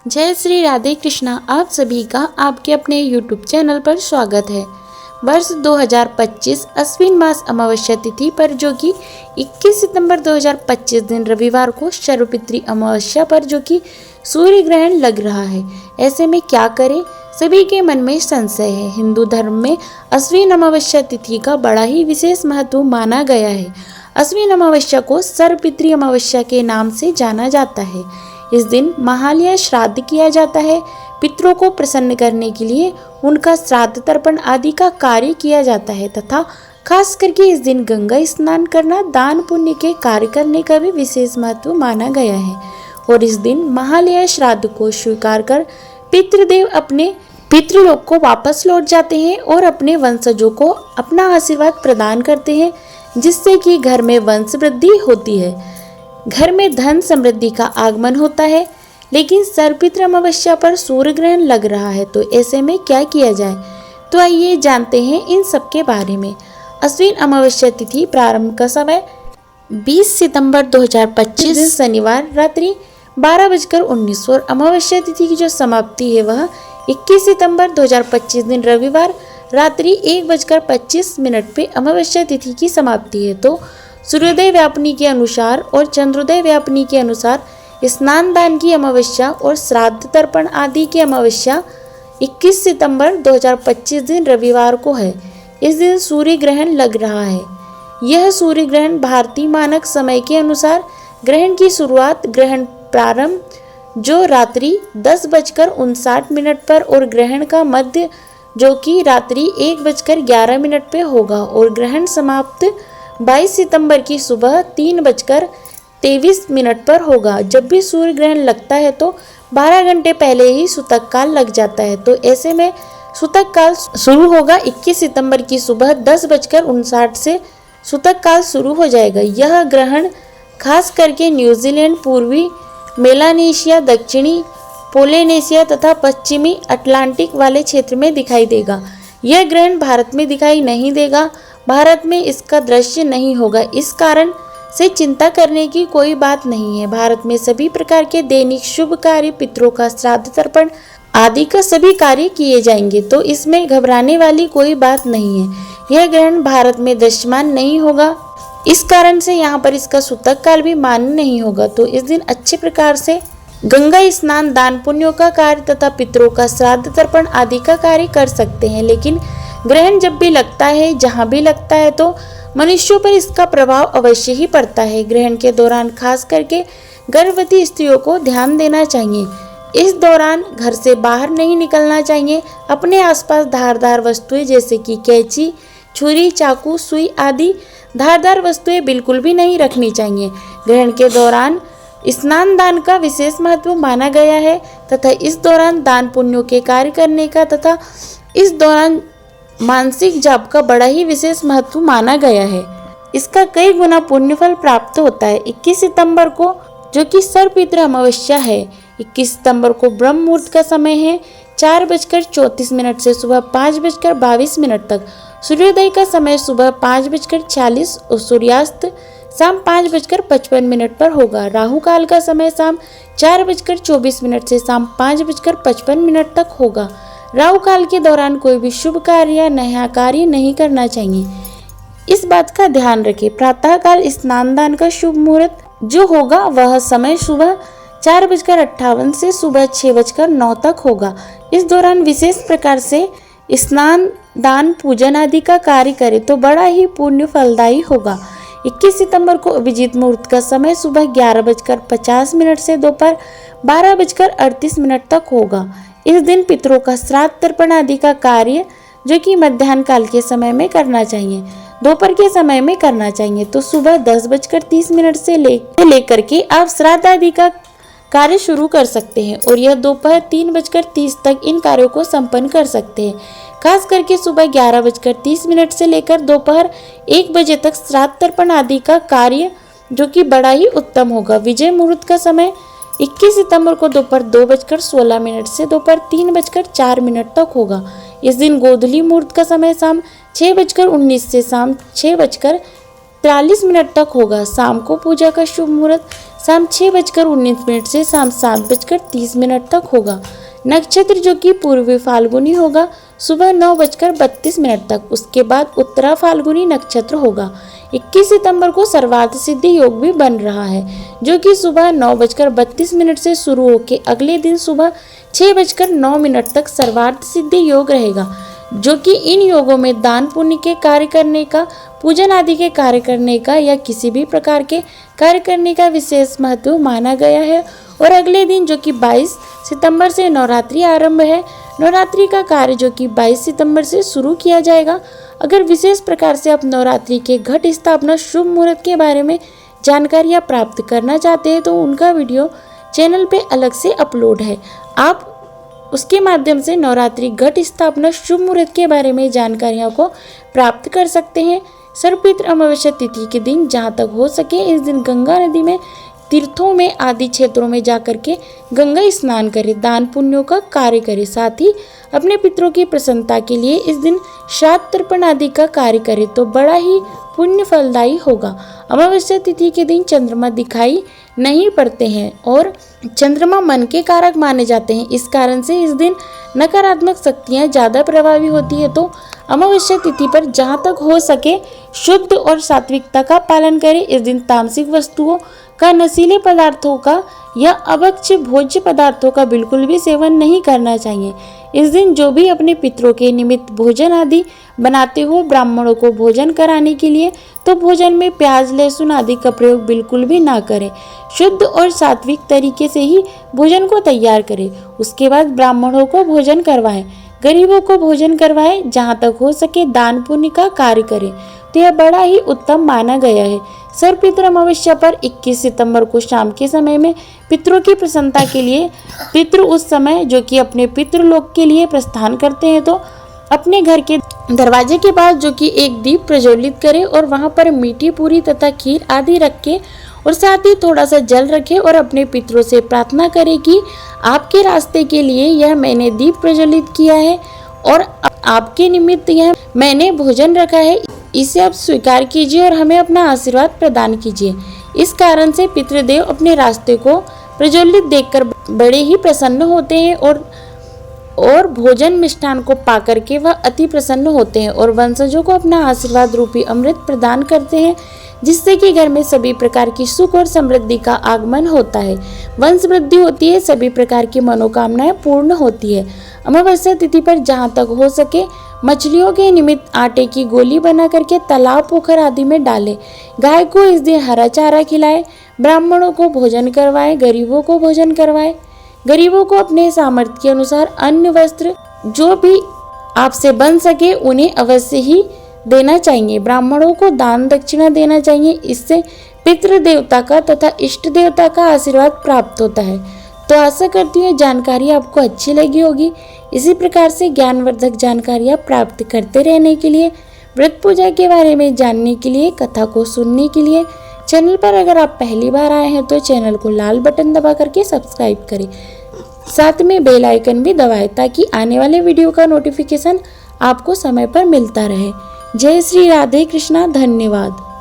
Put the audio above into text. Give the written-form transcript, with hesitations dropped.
जय श्री राधे कृष्णा। आप सभी का आपके अपने YouTube चैनल पर स्वागत है। वर्ष 2025 अश्विन मास अमावस्या तिथि पर जो कि 21 सितंबर 2025 दिन रविवार को शरपित्री अमावस्या पर जो कि सूर्य ग्रहण लग रहा है। ऐसे में क्या करें, सभी के मन में संशय है। हिंदू धर्म में अश्विन अमावस्या तिथि का बड़ा ही विशेष महत्व माना गया है। अश्विन अमावस्या को शरपित्री अमावस्या के नाम से जाना जाता है। इस दिन महालया श्राद्ध किया जाता है। पितरों को प्रसन्न करने के लिए उनका श्राद्ध तर्पण आदि का कार्य किया जाता है तथा खास करके इस दिन गंगा स्नान करना, दान पुण्य के कार्य करने का भी विशेष महत्व माना गया है। और इस दिन महालया श्राद्ध को स्वीकार कर पितृदेव अपने पितृलोक को वापस लौट जाते हैं और अपने वंशजों को अपना आशीर्वाद प्रदान करते हैं, जिससे कि घर में वंश वृद्धि होती है, घर में धन समृद्धि का आगमन होता है। लेकिन शरपित्री अमावस्या पर सूर्य ग्रहण लग रहा है, तो ऐसे में क्या किया जाए, तो आइए जानते हैं इन सब के बारे में। अश्विन अमावस्या तिथि प्रारंभ का समय 20 सितंबर 2025 शनिवार रात्रि 12:19 और अमावस्या तिथि की जो समाप्ति है वह 21 सितंबर 2025 दिन रविवार रात्रि 1:25 पे अमावस्या तिथि की समाप्ति है। तो सूर्योदय व्यापनी के अनुसार और चंद्रोदय व्यापनी के अनुसार स्नान दान की अमावस्या और श्राद्ध तर्पण आदि की अमावस्या 21 सितंबर 2025 दिन रविवार को है। इस दिन सूर्य ग्रहण लग रहा है। यह सूर्य ग्रहण भारतीय मानक समय के अनुसार ग्रहण की शुरुआत, ग्रहण प्रारंभ जो रात्रि 10:59 पर और ग्रहण का मध्य जो कि रात्रि 1:11 पे होगा और ग्रहण समाप्त 22 सितंबर की सुबह 3:23 पर होगा। जब भी सूर्य ग्रहण लगता है तो 12 घंटे पहले ही सूतक काल लग जाता है। तो ऐसे में सूतक काल शुरू होगा 21 सितंबर की सुबह 10:59 से सूतक काल शुरू हो जाएगा। यह ग्रहण खास करके न्यूजीलैंड, पूर्वी मेलानेशिया, दक्षिणी पोलिनेशिया तथा पश्चिमी अटलांटिक वाले क्षेत्र में दिखाई देगा। यह ग्रहण भारत में दिखाई नहीं देगा। भारत में इसका दृश्य नहीं होगा। इस कारण से चिंता करने की कोई बात नहीं है। भारत में सभी प्रकार के दैनिक शुभ कार्य, पितरों का श्राद्ध तर्पण आदि का सभी कार्य किए जाएंगे, तो इसमें घबराने वाली कोई बात नहीं है। यह ग्रहण भारत में दृश्यमान नहीं होगा, इस कारण से यहाँ पर इसका सूतक काल भी मान्य नहीं होगा। तो इस दिन अच्छे प्रकार से गंगा स्नान, दान पुण्यों का कार्य तथा पितरों का श्राद्ध तर्पण आदि का कार्य कर सकते हैं। लेकिन ग्रहण जब भी लगता है, जहाँ भी लगता है, तो मनुष्यों पर इसका प्रभाव अवश्य ही पड़ता है। ग्रहण के दौरान खास करके गर्भवती स्त्रियों को ध्यान देना चाहिए। इस दौरान घर से बाहर नहीं निकलना चाहिए। अपने आसपास धारदार वस्तुएं जैसे कि कैंची, छुरी, चाकू, सुई आदि धारदार वस्तुएं बिल्कुल भी नहीं रखनी चाहिए। ग्रहण के दौरान स्नान दान का विशेष महत्व माना गया है तथा इस दौरान दान पुण्यों के कार्य करने का तथा इस दौरान मानसिक जाप का बड़ा ही विशेष महत्व माना गया है। इसका कई गुना पुण्य फल प्राप्त होता है। 21 सितंबर को जो कि शरपित्री अमावस्या है, 21 सितंबर को ब्रह्म मुहूर्त का समय है 4:34 से सुबह 5:22 तक। सूर्योदय का समय सुबह 5:46 और सूर्यास्त शाम 5:55 पर होगा। राहु काल का समय शाम 4:24 से शाम 5:55 तक होगा। राहु काल के दौरान कोई भी शुभ कार्य या नया कार्य नहीं करना चाहिए। इस बात का ध्यान रखें। प्रातः काल स्नान दान का शुभ मुहूर्त जो होगा वह समय सुबह 4:58 से सुबह 6:09 तक होगा। इस दौरान विशेष प्रकार से स्नान दान पूजन आदि का कार्य करे तो बड़ा ही पुण्य फलदायी होगा। 21 सितंबर को अभिजीत मुहूर्त का समय सुबह 11:50 से दोपहर 12:38 तक होगा। इस दिन पितरों का श्राद्ध तर्पण आदि का कार्य जो कि मध्याह्न काल के समय में करना चाहिए, दोपहर के समय में करना चाहिए। तो सुबह 10:30 से लेकर के आप श्राद्ध आदि का कार्य शुरू कर सकते हैं और यह दोपहर 3:30 तक इन कार्यों को संपन्न कर सकते हैं। खास करके सुबह 11:30 से लेकर दोपहर 1 बजे तक श्राद्ध तर्पण आदि का कार्य जो कि बड़ा ही उत्तम होगा। विजय मुहूर्त का समय 21 सितंबर को दोपहर 2:16 से दोपहर 3:04 तक होगा। इस दिन गोधूली मुहूर्त का समय शाम 6:19 से शाम 6:43 तक होगा। शाम को पूजा का शुभ मुहूर्त शाम 6:19 से शाम 7:30 तक होगा। नक्षत्र जो कि पूर्वी फाल्गुनी होगा सुबह 9:32 तक। उसके बाद उत्तरा फाल्गुनी नक्षत्र होगा। 21 सितंबर को सर्वार्थ सिद्धि योग भी बन रहा है जो कि सुबह 9:32 से शुरू होकर अगले दिन सुबह 6:09 तक सर्वार्थ सिद्धि योग रहेगा, जो कि इन योगों में दान पुण्य के कार्य करने का, पूजन आदि के कार्य करने का या किसी भी प्रकार के कार्य करने का विशेष महत्व माना गया है। और अगले दिन जो कि 22 सितंबर से नवरात्रि आरंभ है। नवरात्रि का कार्य जो कि 22 सितंबर से शुरू किया जाएगा। अगर विशेष प्रकार से आप नवरात्रि के घट स्थापना शुभ मुहूर्त के बारे में जानकारियाँ प्राप्त करना चाहते हैं तो उनका वीडियो चैनल पे अलग से अपलोड है। आप उसके माध्यम से नवरात्रि घट स्थापना शुभ मुहूर्त के बारे में जानकारियों को प्राप्त कर सकते हैं। सर्वपितृ अमावस्या तिथि के दिन जहाँ तक हो सके इस दिन गंगा नदी में, तीर्थों में आदि क्षेत्रों में जाकर के गंगा स्नान करें, दान पुण्यों का कार्य करें। साथ ही अपने पितरों की प्रसन्नता के लिए इस दिन श्राद्ध तर्पण आदि का कार्य करें तो बड़ा ही पुण्य फलदायी होगा। अमावस्या तिथि के दिन चंद्रमा दिखाई नहीं पड़ते हैं और चंद्रमा मन के कारक माने जाते हैं। इस कारण से इस दिन नकारात्मक शक्तियाँ ज़्यादा प्रभावी होती है। तो अमावस्या तिथि पर जहाँ तक हो सके शुद्ध और सात्विकता का पालन करें। इस दिन तामसिक वस्तुओं का, नशीले पदार्थों का या अभक्ष्य भोज्य पदार्थों का बिल्कुल भी सेवन नहीं करना चाहिए। इस दिन जो भी अपने पितरों के निमित्त भोजन आदि बनाते हो ब्राह्मणों को भोजन कराने के लिए, तो भोजन में प्याज लहसुन आदि का प्रयोग बिल्कुल भी ना करें। शुद्ध और सात्विक तरीके से ही भोजन को तैयार करें। उसके बाद ब्राह्मणों को भोजन करवाएं, गरीबों को भोजन करवाएं, जहाँ तक हो सके दान पुण्य का कार्य करें तो यह बड़ा ही उत्तम माना गया है। सर्वपितृ अमावस्या पर 21 सितंबर को शाम के समय में पितरों की प्रसन्नता के लिए पितृ उस समय जो कि अपने पितृलोक के लिए प्रस्थान करते हैं तो अपने घर के दरवाजे के पास जो कि एक दीप प्रज्वलित करें और वहां पर मीठी पूरी तथा खीर आदि रख के और साथ ही थोड़ा सा जल रखें और अपने पितरों से प्रार्थना करें कि आपके रास्ते के लिए यह मैंने दीप प्रज्वलित किया है और आपके निमित्त यह मैंने भोजन रखा है, इसे आप स्वीकार कीजिए और हमें अपना आशीर्वाद प्रदान कीजिए। इस कारण से पितृदेव अपने रास्ते को प्रज्वलित देखकर बड़े ही प्रसन्न होते हैं और भोजन मिष्ठान को पाकर के वह अति प्रसन्न होते हैं और वंशजों को अपना आशीर्वाद रूपी अमृत प्रदान करते हैं, जिससे कि घर में सभी प्रकार की सुख और समृद्धि का आगमन होता है, वंश वृद्धि होती है, सभी प्रकार की मनोकामनाएं पूर्ण होती है। अमावस्या तिथि पर जहाँ तक हो सके मछलियों के निमित्त आटे की गोली बना करके तालाब पोखर आदि में डालें। गाय को इस दिन हरा चारा खिलाएं, ब्राह्मणों को भोजन करवाएं, गरीबों को भोजन करवाएं। गरीबों को अपने सामर्थ्य के अनुसार अन्न वस्त्र जो भी आपसे बन सके उन्हें अवश्य ही देना चाहिए। ब्राह्मणों को दान दक्षिणा देना चाहिए। इससे पितृ देवता का तथा इष्ट देवता का आशीर्वाद प्राप्त होता है। तो आशा करती हूँ जानकारी आपको अच्छी लगी होगी। इसी प्रकार से ज्ञानवर्धक जानकारियाँ प्राप्त करते रहने के लिए, व्रत पूजा के बारे में जानने के लिए, कथा को सुनने के लिए चैनल पर अगर आप पहली बार आए हैं तो चैनल को लाल बटन दबा करके सब्सक्राइब करें, साथ में बेल आइकन भी दबाएं ताकि आने वाले वीडियो का नोटिफिकेशन आपको समय पर मिलता रहे। जय श्री राधे कृष्णा। धन्यवाद।